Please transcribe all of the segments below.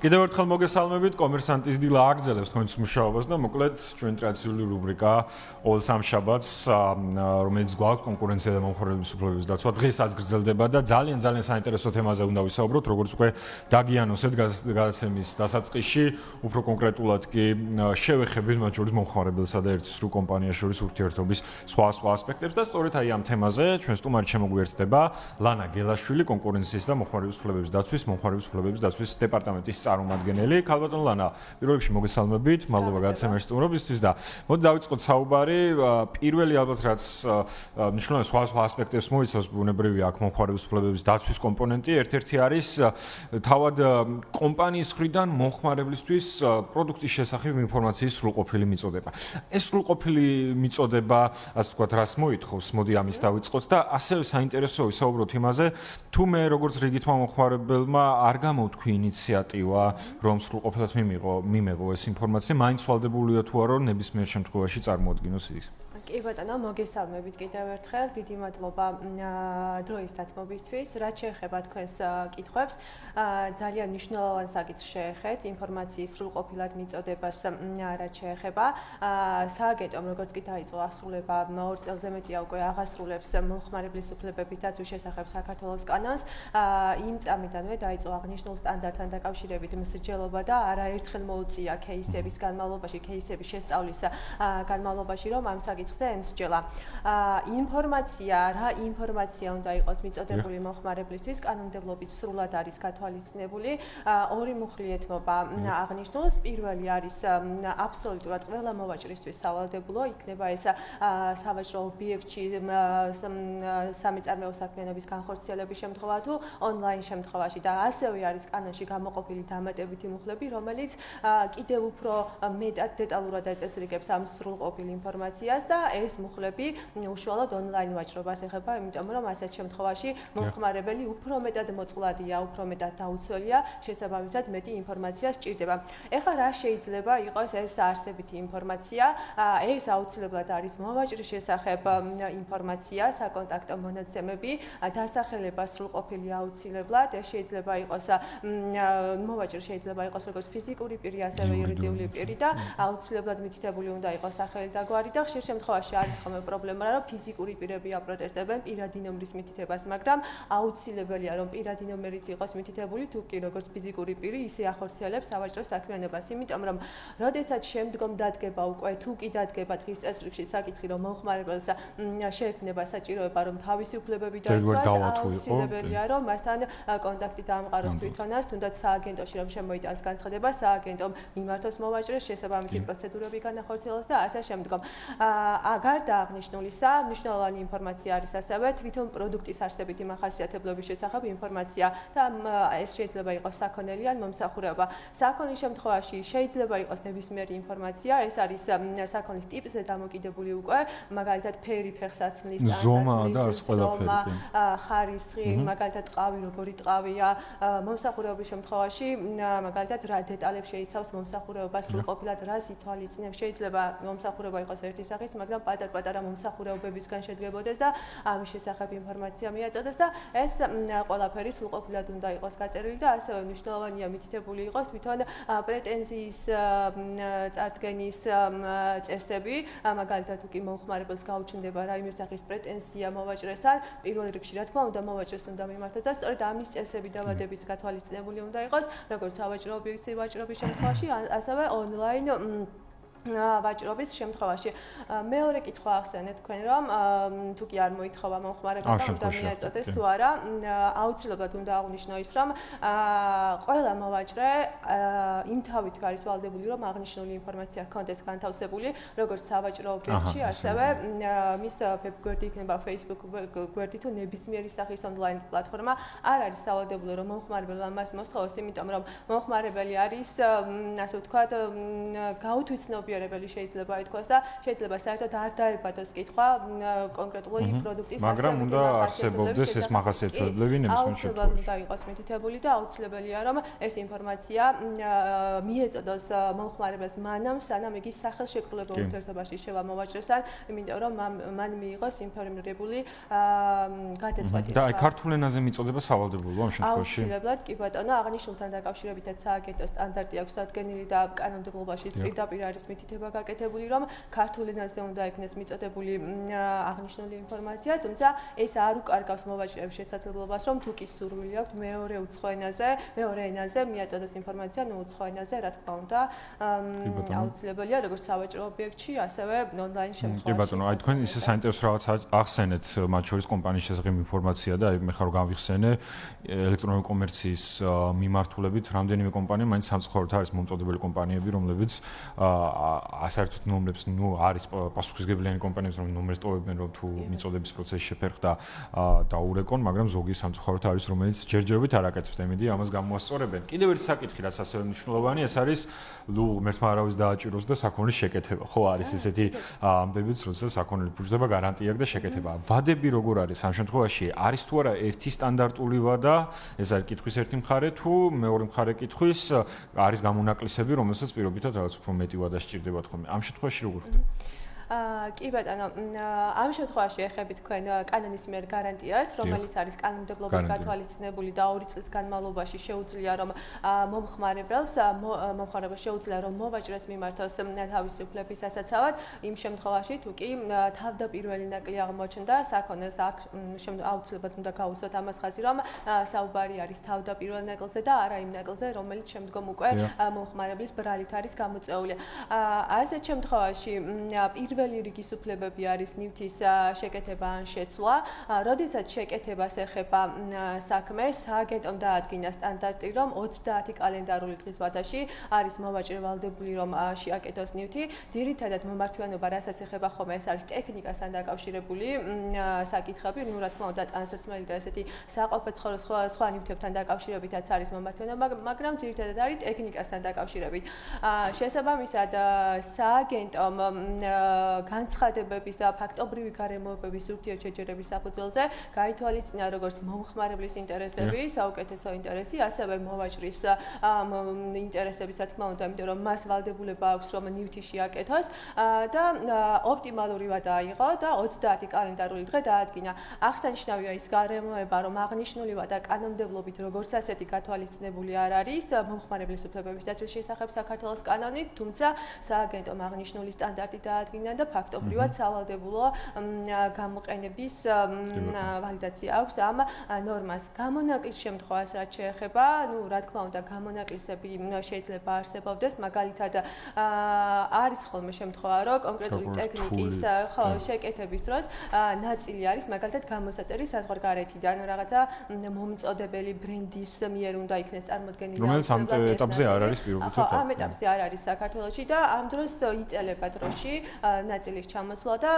კიდევ ერთხელ მოგესალმებით, კომერსანტის დილა აგრძელებს თქვენს მუშაობას და მოკლედ ჩვენი ტრადიციული რუბრიკა ყოველ სამშაბათს, რომელიც გვაქვს კონკურენცია და მომხმარებლების უფლებების დაცვა, დღესაც გრძელდება და ძალიან საინტერესო თემაზე უნდა ვისაუბროთ, როგორც უკვე დაგიანოსეთ გადაცემის დასაწყისში, უფრო კონკრეტულად კი შევეხებით მათ შორის მომხმარებელსა და ერთ სრულ კომპანიას შორის ურთიერთობის სხვა ასპექტებს და სწორედ აი ამ თემაზე ჩვენ სტუმარი შემოგვიერთდება ლანა გელაშვილი, კონკურენციის და მომხმარებლების უფლებების დაცვის დეპარტამენტის წარმომადგენელი. ქალბატონ ლანა, პირველ რიგში მოგესალმებით, მადლობა გადაცემის სტუმრობისთვის და მოდი დავიწყოთ საუბარი. პირველი ალბათ რაც მნიშვნელოვანი სხვა ასპექტებს მოიცავს, ბუნებრივია აქ მომხმარებლების უფლებების დაცვის კომპონენტი, ერთ-ერთი არის თავად კომპანიის მხრიდან მომხმარებლისთვის პროდუქტის შესახებ ინფორმაციის სრულყოფილი მიწოდება. ეს სრულყოფილი მიწოდება, ასე ვთქვათ, რას მოითხოვს? მოდი ამის დავიწყოთ და ასევე საინტერესოა ვისაუბროთ იმაზე, თუ მე როგორც რიგითმა მომხმარებელმა არ გამოვთქვი ინიციატივა რომ სრულყოფილად მიმეღო ეს ინფორმაცია, მაინც ვალდებულია თუ არა ნებისმიერ შემთხვევაში წარმოადგინოს ის. კი ბატონო, მოგესალმებით კიდევ ერთხელ. დიდი მადლობა დროის დათმობისთვის. რაც შეეხება თქვენს კითხვებს, ძალიან მნიშვნელოვან საკითხს შეეხეთ ინფორმაციის სრულყოფილად მიწოდებას, რაც შეეხება სააგენტომ, როგორც კი დაიწყო ასრულება 2 წელზე მეტია უკვე აღასრულებს მომხმარებლის უფლებების დაცვის შესახებ საქართველოს კანონს. იმ წამიდანვე დაიწყო აღნიშნულ სტანდარტთან დაკავშირებით მსჯელობა და არაერთხელ მოუწია кейსების განმავლობაში, кейსების შესწავლის განმავლობაში, რომ ამ საკითხს ემსჯელა. რა ინფორმაცია უნდა იყოს მიწოდებული მომხმარებლისთვის, კანონმდებლობით სრულად არის გათვალისწინებული. ორი მუხლიეთმობა აღნიშნულს. პირველი არის აბსოლუტურად ყველა მოვაჭრისთვის სავალდებულო, იქნება ეს სავაჭრო ობიექტში სამეწარმეო საქმიანობის განხორციელების შემთხვევა თუ ონლაინ შემთხვევაში და ასევე არის კანონში გამოყოფილი დამატებითი მუხლები, რომელიც კიდევ უფრო მეტად დეტალურად ეწესრიგებს ამ სრულყოფილ ინფორმაციას და ეს მუხლები უშუალოდ ონლაინ ვაჭრობას ეხება, იმიტომ რომ ასეთ შემთხვევაში მომხმარებელი უფრო მეტად მოწყვლადია, უფრო მეტად დაუცველია, შესაბამისად მეტი ინფორმაცია სჭირდება. ეხლა რა შეიძლება იყოს ეს არსებითი ინფორმაცია? ეს აუცილებლად არის მოვაჭრის შესახებ ინფორმაცია, საკონტაქტო მონაცემები, დასახელება სრულყოფილი აუცილებლად. ეს შეიძლება იყოს მოვაჭრი შეიძლება იყოს როგორც ფიზიკური პირი, ასევე იურიდიული პირი და აუცილებლად მითითებული უნდა იყოს სახელი და გვარი და ხშირ შემთხვევაში არის ხოლმე პრობლემა, რომ ფიზიკური პირები აპროტესტებენ პირადი ნომრის მითითებას, მაგრამ აუცილებელია, რომ პირადი ნომერიც იყოს მითითებული, თუ კი როგორც ფიზიკური პირი, ისე ახორციელებს სავაჭრო საქმიანობას. იმიტომ რომ როდესაც შემდგომ დადგება უკვე, თუ კი დადგება დღის წესრიგში საკითხი, რომ მომხმარებელს შეექმნება საჭიროება, რომ თავისი უფლებები დაიცვას, აუცილებელია, რომ მასთან კონტაქტი დაამყაროს თვითონაც, თუნდაც სააგენტოში რომ შემოიტანს განცხადება, სააგენტომ მიმართოს მოვაჭრეს, შესაბამისი პროცედურები განახორციელოს და ასე შემდგომ. გარდა აღნიშნულისა, მნიშვნელოვანი ინფორმაცია არის ასევე თვითონ პროდუქტის არსებითი მახასიათებლების შესახებ ინფორმაცია და ეს შეიძლება იყოს საქონელი ან მომსახურება. საქონლის შემთხვევაში შეიძლება იყოს ნებისმიერი ინფორმაცია, ეს არის საქონლის ტიპზე დამოკიდებული უკვე, მაგალითად ფერი, ფეხსაცმლის, ზომა და ეს ყველაფერი. ხარისხი, მაგალითად ტყავი, როგორი ტყავია, მომსახურების შემთხვევაში, მაგალითად რა დეტალებს შეიცავს მომსახურება სრულყოფილად, რას ითვალისწინებს, შეიძლება მომსახურება იყოს ერთი სახის, მაგრამ პატარ-პატარა მომსახურებებისგან შედგებოდეს და ამის შესახებ ინფორმაცია მიაწოდეს და ეს ყველაფერი სრულყოფილად უნდა იყოს გაწერილი და ასევე მნიშვნელოვანია მითითებული იყოს თვითონ პრეტენზიის წარდგენის წესები, მაგალითად თუ კი მომხმარებელს გაუჩნდება რაიმე სახის პრეტენზია მოვაჭრესთან, პირველ რიგში რა თქმა უნდა მოვაჭრეს უნდა მიმართოს და სწორედ ამის წესები და ვადებიც გათვალისწინებული უნდა იყოს, როგორც სავაჭრო ობიექტზე ვაჭრობის შემთხვევაში, ასევე ონლაინ ვაჭრობის შემთხვევაში. მეორე კითხვა ახსენეთ თქვენ, რომ თუ კი არ მოითხოვა მომხმარებელმა უნდა მიაწოდეს თუ არა, აუცილებლად უნდა აღვნიშნო ის, რომ ყველა მოვაჭრე იმ თავით არის ვალდებული, რომ აღნიშნული ინფორმაცია ჰქონდეს განთავსებული, როგორც სავაჭრო ობიექტში, ასევე მის ვებ გვერდი იქნება Facebook გვერდი თუ ნებისმიერი სახის ონლაინ პლატფორმა არ არის სავალდებულო, რომ მომხმარებელმა მას მოსთხოვოს, იმიტომ რომ მომხმარებელი არის, ასე ვთქვათ, გაუთვითცნობი დამახასიათებელი შეიძლება ითქვას და შეიძლება საერთოდ არ დაებადოს კითხვა კონკრეტული პროდუქტის მაგრამ უნდა არსებობდეს ეს მახასიათებლები ნებისმიერ შემთხვევაში. უნდა იყოს მითითებული და აუცილებელია რომ ეს ინფორმაცია მიეწოდოს მომხმარებელს მანამ სანამ იგი სახელშეკრულებულ ურთიერთობაში შევა მოვაჭრესთან, იმიტომ რომ მან მიიღოს ინფორმირებული გადაწყვეტილება. და აი ქართულ ენაზე მიწოდება სავალდებულო ამ შემთხვევაში? აუცილებლად კი ბატონო, აღნიშნულთან დაკავშირებითაც სააგენტოს სტანდარტი აქვს დადგენილი და კანონმდებლობაში პირდაპირ არის მითითება გაკეთებული, რომ ქართულ ენაზე უნდა იქნეს მიწოდებული აღნიშნული ინფორმაცია, თუმცა ეს არ უკარგავს მოვაჭრეების შესაძლებლობას, რომ თუ კი სურვილი აქვთ მეორე ენაზე მიაწოდოს ინფორმაცია, უცხო ენაზე, რა თქმა უნდა, აუცილებელია როგორც სავაჭრო ობიექტში, ასევე ონლაინ შემთხვევაში. კი ბატონო, აი თქვენ ისე საინტერესო რაღაც ახსენეთ, მათ შორის კომპანიის შესახებ ინფორმაცია და აი მე ხარ გავიხსენე ელექტრონული კომერციის მიმართულებით რამდენიმე კომპანია მაინც სამწუხაროდ არის მომწოდებელი კომპანიები, რომლებიც საერთოდ ნომრებს არის პასუხისმგებლიანი კომპანიები, რომ ნომრებს ტოვებენ, რომ თუ მიწოდების პროცესი შეფერხდა დაურეკონ, მაგრამ ზოგი სამწუხაროდ არის, რომელიც ჯერჯერობით არ აკეთებს და იმედი ამას გამოასწორებენ. კიდევ ერთი საკითხი, რაც ასევე მნიშვნელოვანი, ეს არის ღმერთმა არავის დააჭიროს და საქონლის შეკეთება. ხო არის ესეთი ამბებიც, როდესაც საქონელი ფუძდება გარანტია აქვს და შეკეთება. ვადები როგორ არის ამ შემთხვევაში? არის თუ არა ერთი სტანდარტული ვადა, ეს არის კითხვის ერთი მხარე, თუ მეორე მხარე კითხვის არის გამონაკლისები, რომელსაც პირობითად რაღაც უფრო მეტი ვადა სჭირდებათ ხოლმე. ამ შემთხვევაში როგორ ხდება? კი ბატონო, ამ შემთხვევაში ეხებით თქვენ კანონის მიერ გარანტიას, რომელიც არის კანონმდებლობით გათვალისწინებული და 2 წლის განმავლობაში შეუძლია რომ მომხმარებელს შეუძლია რომ მოვაჭრეს მიმართოს თავისი უფლების ასაცავად, იმ შემთხვევაში თუ კი თავდაპირველი ნაკლი აღმოჩნდა საქონელს აუცილებლად უნდა გაუსვათ ამას ხაზი, რომ საუბარი არის თავდაპირველ ნაკლზე და არა იმ ნაკლზე, რომელიც შემდგომ უკვე მომხმარებლის ბრალით არის გამოწეული. ასეთ შემთხვევაში პირველი რიგის უფლებები არის ნივთის შეკეთება ან შეცვლა. როდესაც შეკეთებას ეხება საქმე, სააგენტომ დაადგინა სტანდარტი, რომ 30 კალენდარული დღის ვადაში არის მოვაჭრე ვალდებული, რომ შეაკეთოს ნივთი. ძირითადად მომართვიანობა, რასაც ეხება ხოლმე, ეს არის ტექნიკასთან დაკავშირებული საკითხები, ну, რა თქმა უნდა, ტანსაცმელი და ესეთი საყოფაცხოვრო სხვა ნივთებთან დაკავშირებითაც არის მომართვიანობა, მაგრამ ძირითადად არის ტექნიკასთან დაკავშირებით. შესაბამისად, სააგენტომ განცხადებების და ფაქტობრივი გარემოებების ურთიერთშეჯერების საფუძველზე გაითვალისწინა როგორც მომხმარებლის ინტერესები, საუკეთესო ინტერესი, ასევე მოვაჭრის ინტერესებიც, რა თქმა უნდა, იმიტომ რომ მას ვალდებულება აქვს რომ ნივთი შეაკეთოს და ოპტიმალური ვადა აიღო და 30 კალენდარული დღე დაადგინა. აღსანიშნავია ის გარემოება, რომ აღნიშნული ვადა კანონმდებლობით როგორც ასეთი გათვალისწინებული არ არის მომხმარებლის უფლებების დაცვის შესახებ საქართველოს კანონით, თუმცა სააგენტომ აღნიშნული სტანდარტი დაადგინა და ფაქტობრივად სავალდებულო გამოყენების ვალიდაცია აქვს ამ ნორმას. გამონაკლის შემთხვევას რაც შეეხება, ну, რა თქმა უნდა, გამონაკლისები შეიძლება არსებობდეს, მაგალითად არის ხოლმე შემთხვევა, რომ კონკრეტული ტექნიკის შეკეთების დროს ნაწილი არის მაგალითად გამოსაწერი საზღვარგარეთიდან, რაღაცა მომწოდებელი ბრენდის მიერ უნდა იქნეს წარმოდგენილი. რომელიც ამ ეტაპზე არ არის პირობითად. ამ ეტაპზე არ არის საქართველოში და ამ დროს იწელება დროში ნაწილის ჩამოსვლა და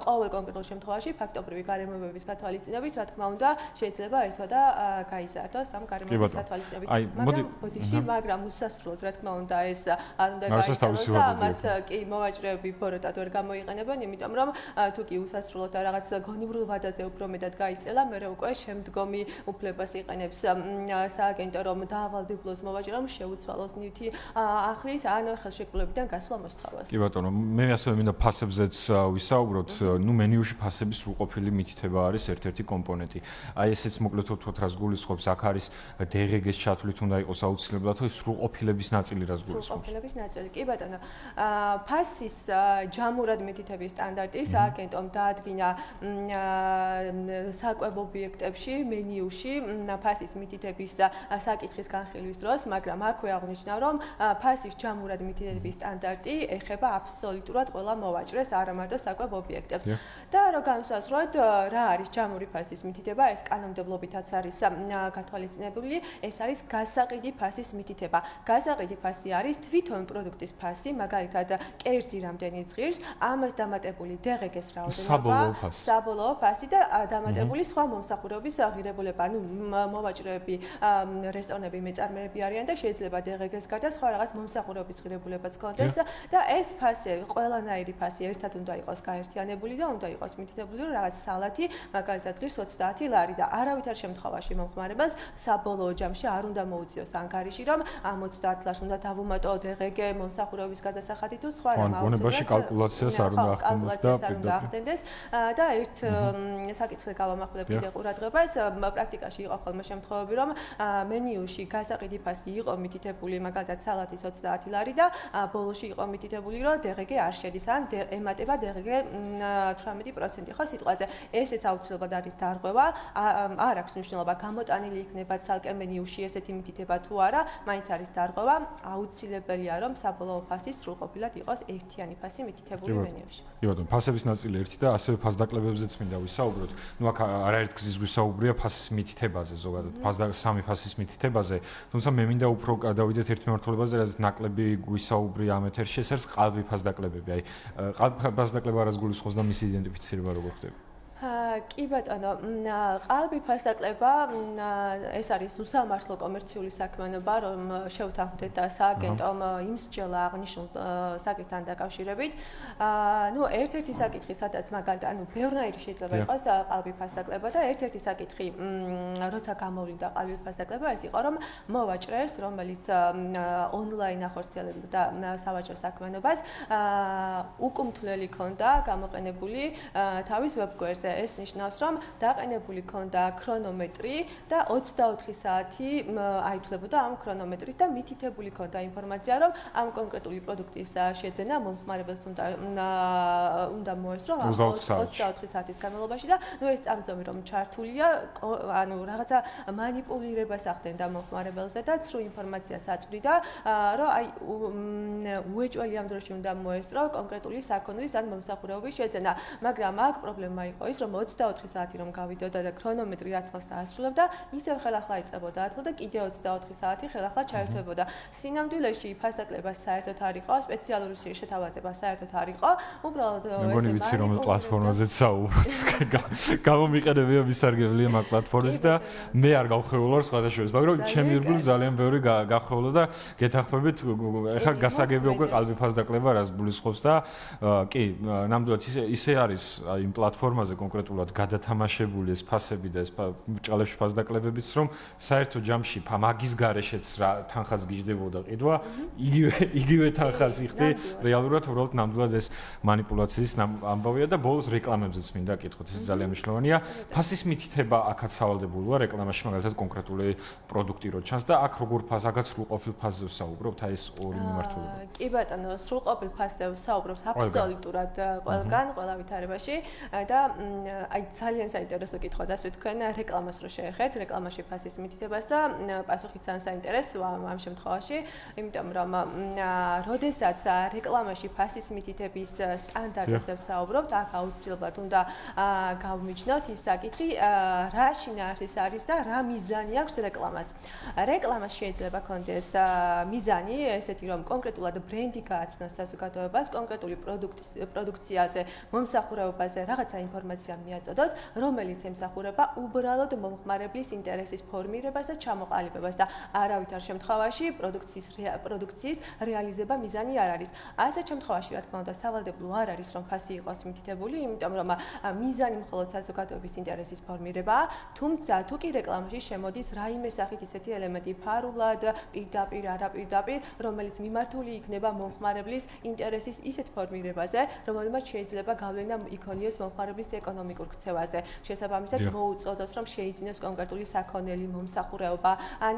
ყოველ კონკრეტულ შემთხვევაში ფაქტობრივი გარემოებების გათვალისწინებით, რა თქმა უნდა, შეიძლება ეს ვადა გაიზარდოს ამ გარემოებების გათვალისწინებით. მაგრამ უსასრულოდ, რა თქმა უნდა, ეს არ უნდა გაიზარდოს და ამას კი მოვაჭრეები ბოროტად ვერ გამოიყენებენ, იმიტომ რომ თუ კი უსასრულოდ რაღაც გონივრულ ვადაზე უფრო მეტად გაიწელა, მერე უკვე შემდგომი უფლებას იყენებს სააგენტო, რომ დაავალდებულოს მოვაჭრე, რომ შეუცვალოს ნივთი ახლით ან ხელშეკრულებიდან გასვლა მოსთხოვას. კი ბატონო, მე ასევე მინდა ფასებზეც ვისაუბროთ, ну, მენიუში ფასების სრულყოფილი მითითება არის ერთ-ერთი კომპონენტი. აი ესეც მოკლედ ვთქვათ, რას გულისხმობს, აქ არის DRG-ს ჩათვლით უნდა იყოს აუცილებლად, თუ სრულყოფილების ნაწილი რას გულისხმობს? სრულყოფილების ნაწილი, კი ბატონო. ფასის ჯამურად მითითების სტანდარტი სააგენტომ დაადგინა საკვებ ობიექტებში, მენიუში ფასის მითითების და საკითხის განხილვის დროს, მაგრამ აქვე აღნიშნა, რომ ფასის ჯამურად მითითების სტანდარტი ეხება აბსოლუტურად ყველა მოვაჭრეს არა მარტო საკვებ ობიექტებს. და რო განსაზღვროთ რა არის ჯამური ფასის მითითება, ეს კანონმდებლობითაც არის გათვალისწინებული, ეს არის გასაყიდი ფასის მითითება. გასაყიდი ფასი არის თვითონ პროდუქტის ფასი, მაგალითად, კერძი რამდენი ზღირს, ამას დამატებული DGG-ს რაოდენობა, საბოლოო ფასი და დამატებული სხვა მომსახურების ღირებულება. ანუ მოვაჭრეები, რესტორნები, მეწარმეები არიან და შეიძლება DGG-ს გარდა სხვა რაღაც მომსახურების ღირებულებაც ჰქონდეს და ეს ფასი, ყველანაირი ფასი ერთად უნდა იყოს გაერთიანებული და უნდა იყოს მითითებული, რომ რაღაც სალათი, მაგალითად, ღირს 30 ლარი და არავითარ შემთხვევაში მომხმარებელს საბოლოო ჯამში არ უნდა მოუწიოს ანგარიში, რომ ამ 30 ლარს უნდა დავუმატო DGG მომსახურების გადასახადი თუ სხვა რამ აუცილებლად. გონებაში კალკულაციას არ უნდა ახდენდეს და ერთ საკითხზე გავამახვილებ კიდე ყურადღებას, პრაქტიკაში იყო ხოლმე შემთხვევები, რომ მენიუში გასაყიდი ფასი იყო მითითებული, მაგალითად, სალათის 30 ლარი და ბოლოში იყო მითითებული, რომ DGG არ შედის, ან ემატება DGG 18% ხო სიტყვაზე. ესეც აუცილებლად არის დარღვევა, არ აქვს მნიშვნელობა გამოტანილი იქნება ცალკე მენიუში ესეთი მითითება თუ არა, მაინც არის დარღვევა, აუცილებელია რომ საბოლოო ფასი სრულყოფილად იყოს ერთიანი ფასი მითითებული მენიუში. კი ბატონო, ფასების ნაწილი ერთი და ასევე ფასდაკლებებზეც მინდა ვისაუბროთ. ნუ აქ არაერთ გზის გვისაუბრია ფასის მითითებაზე, ზოგადად სამი ფასის მითითებაზე, თუმცა მე მინდა უფრო გადავიდეთ ერთ მიმართულებაზე, რაც ნაკლები გვისაუბრია ამ ეთერში, ეს არის ყალბი ფასდაკლებები. აი, ყალბი ფასდაკლება არას გულისხმობს და მისი იდენტიფიცირება როგორ ხდება? კი ბატონო, ყალბი ფასდაკლება ეს არის უსამართლო კომერციული საქმიანობა, რომ შევთანხმდეთ სააგენტომ იმსჯელა აღნიშნულ საკითხთან დაკავშირებით. ნუ ერთ-ერთი საკითხი, სადაც მაგალითად, ანუ ბევრნაირი შეიძლება იყოს ყალბი ფასდაკლება და ერთ-ერთი საკითხი, როცა გამოვლინდა ყალბი ფასდაკლება, ეს იყო, რომ მოვაჭრეს, რომელიც ონლაინ ახორციელებდა სავაჭრო საქმიანობას, უკმთვლელი ქონდა გამოყენებული თავის ვებგვერდზე. ეს ნიშნავს, რომ დაყენებული ქონდა ქრონომეტრი და 24 საათი აითვლებოდა ამ ქრონომეტრით და მითითებული ქონდა ინფორმაცია, რომ ამ კონკრეტული პროდუქტის შეძენა მომხმარებელს უნდა მოესწრო 24 საათის განმავლობაში და ნუ ეს წამწომი რომ ჩართულია, ანუ რაღაცა მანიპულირებას ახდენდა მომხმარებელზე და ცრუ ინფორმაციას აწვდიდა, რომ აი უეჭველი ამ დროში უნდა მოესწრო კონკრეტული საქონლის ან მომსახურების შეძენა, მაგრამ აქ პრობლემა იყო ის, რომ 24 საათი რომ გავიდოდა და ქრონომეტრი ათლას დაასრულებდა, ისევ ხელახლა იწყებოდა ათლა და კიდე 24 საათი ხელახლა ჩაერთვებოდა. სინამდვილეში ფასდაკლება საერთოდ არ იყო, სპეციალური შეთავაზება საერთოდ არ იყო. უბრალოდ მეგონი ვიცი რომ პლატფორმაზეც საუბრობთ. გამომიყენებია მისარგებლია მაგ პლატფორმის და მე არ გავხეულვარ სხვადასხვა, მაგრამ ჩემი ირგვლივ ძალიან ბევრი გავხეულა და გეთახმებით, ეხლა გასაგები უკვე ყალბი ფასდაკლება რას გულისხმობს და კი, ნამდვილად ისე არის იმ პლატფორმაზე კონკრეტულად გადათამაშებული ეს ფასები და ეს ბრჭყალებში ფასდაკლებებიც, რომ საერთო ჯამში მაგის გარეშეც რა თანხას გიждდებოდა ყიდვა, იგივე თანხას იხდი, რეალურად უბრალოდ ნამდვილად ეს მანიპულაციის ამბავია და ბოლოს რეკლამებზეც მინდა კითხოთ, ეს ძალიან მნიშვნელოვანია. ფასის მითითება აქაც სავალდებულოა რეკლამაში, მაგალითად კონკრეტული პროდუქტი რო ჩანს და აქ როგორ ფასს, აქაც სრულყოფილ ფასზე ვსაუბრობთ, აი ეს ორი მიმართულება. კი ბატონო, სრულყოფილ ფასზე ვსაუბრობთ აბსოლუტურად ყველგან, ყველა ვითარებაში და აი ძალიან საინტერესო კითხვა დასვით თქვენ რეკლამას რო შეეხეთ, რეკლამაში ფასის მითითებას და პასუხიც ძალიან საინტერესოა ამ შემთხვევაში, იმიტომ რომ როდესაც რეკლამაში ფასის მითითების სტანდარტებზე ვსაუბრობთ, აქ აუცილებლად უნდა გავმიჯნოთ ის საკითხი, რა შინაარსის არის და რა მიზანი აქვს რეკლამას. რეკლამას შეიძლება ქონდეს მიზანი, ესეთი რომ კონკრეტულად ბრენდი გააცნოს საზოგადოებას, კონკრეტული პროდუქციაზე, მომსახურებაზე რაღაცა ინფორმაცია მიაწოდოს, რომელიც ემსახურება უბრალოდ მომხმარებლის ინტერესის ფორმირებას და ჩამოყალიბებას და არავითარ შემთხვევაში პროდუქციის რეალიზება მიზანი არ არის. ასეთ შემთხვევაში, რა თქმა უნდა, სავალდებულო არ არის, რომ ფასი იყოს მითითებული, იმიტომ რომ მიზანი მხოლოდ საზოგადოების ინტერესის ფორმირებაა, თუმცა თუ კი რეკლამაში შემოდის რაიმე სახით ისეთი ელემენტი ფარულად, პირდაპირ, არაპირდაპირ, რომელიც მიმართული იქნება მომხმარებლის ინტერესის ისეთ ფორმირებაზე, რომელმაც შეიძლება გავლენა იქონიოს მომხმარებლის ეკონომიკაზე ეკონომიკურ ქცევაზე. შესაბამისად მოუწოდოს, რომ შეიძინოს კონკრეტული საქონელი მომსახურება, ან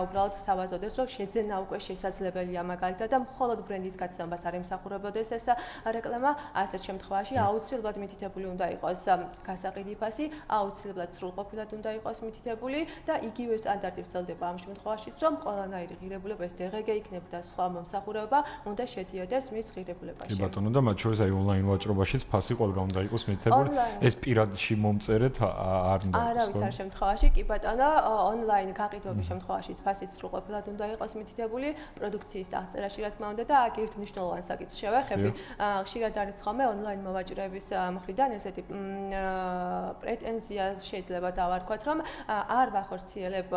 უბრალოდ სთავაზოდეს, რომ შეძენა უკვე შესაძლებელია მაგალითად და მხოლოდ ბრენდის გაცნობას არ ემსახურებოდეს ეს რეკლამა, ასეთ შემთხვევაში აუცილებლად მითითებული უნდა იყოს გასაყიდი ფასი, აუცილებლად სრულყოფილად უნდა იყოს მითითებული და იგივე სტანდარტი ვრცელდება ამ შემთხვევაშიც, რომ ყველანაირი ღირებულება ეს DGG იქნება და სხვა მომსახურება უნდა შედიოდეს მის ღირებულებაში. კი ბატონო და მათ შორის აი ონლაინ ვაჭრობაშიც ფასი ყველგან უნდა იყოს მითითებული. ეს პირადში მომწერეთ არ უნდა იყოს. არავითარ შემთხვევაში კი ბატონო, ონლაინ გაყიდვების შემთხვევაშიც ფასიც სრულყოფილად უნდა იყოს მითითებული, პროდუქციის აღწერაში რა თქმა უნდა და აქ ერთ მნიშვნელოვან საკითხს შევეხები. ხშირად არის ხოლმე ონლაინ მოვაჭრეების მხრიდან ესეთი პრეტენზია შეიძლება დავარქვათ, რომ არ ვახორციელებ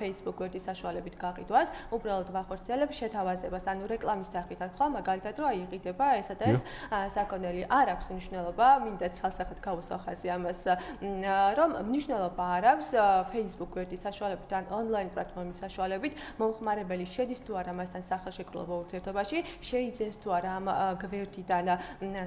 Facebook გვერდის საშუალებით გაყიდვას, უბრალოდ ვახორციელებ შეთავაზებას, ანუ რეკლამის სახით ახლა მაგალითად რომ აიყიდება ესა და ეს საქონელი. არ აქვს მნიშვნელობა, მინდა ცალსახად გავუსახაზი ამას, რომ მნიშვნელობა არ აქვს Facebook გვერდის საშუალებით ან ონლაინ პლატფორმის საშუალებით მომხმარებელი შედის თუ არა მასთან სახელშეკრულებულ ურთიერთობაში, შეიძენს თუ არა ამ გვერდიდან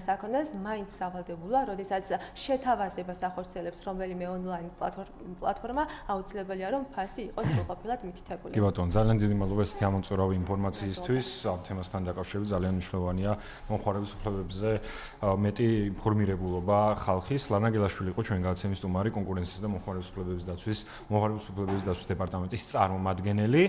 საქონელს, მაინც სავალდებულა, როდესაც შეთავაზებას ახორციელებს რომელიმე ონლაინ პლატფორმა, აუცილებელია რომ ფასი იყოს სრულყოფილად მითითებული. კი ბატონო, ძალიან დიდი მადლობა ესეთი ამოწურავი ინფორმაციისთვის. ამ თემასთან დაკავშირებით ძალიან მნიშვნელოვანია მომხმარების უფლებებზე მეტი ინფორმირებულობა ხალხის. ლანა გელაშვილი იყო ჩვენ გადაცემის სტუმარი, კონკურენციის და მომხმარების უფლებების დაცვის დეპარტამენტის წარმომადგენელი.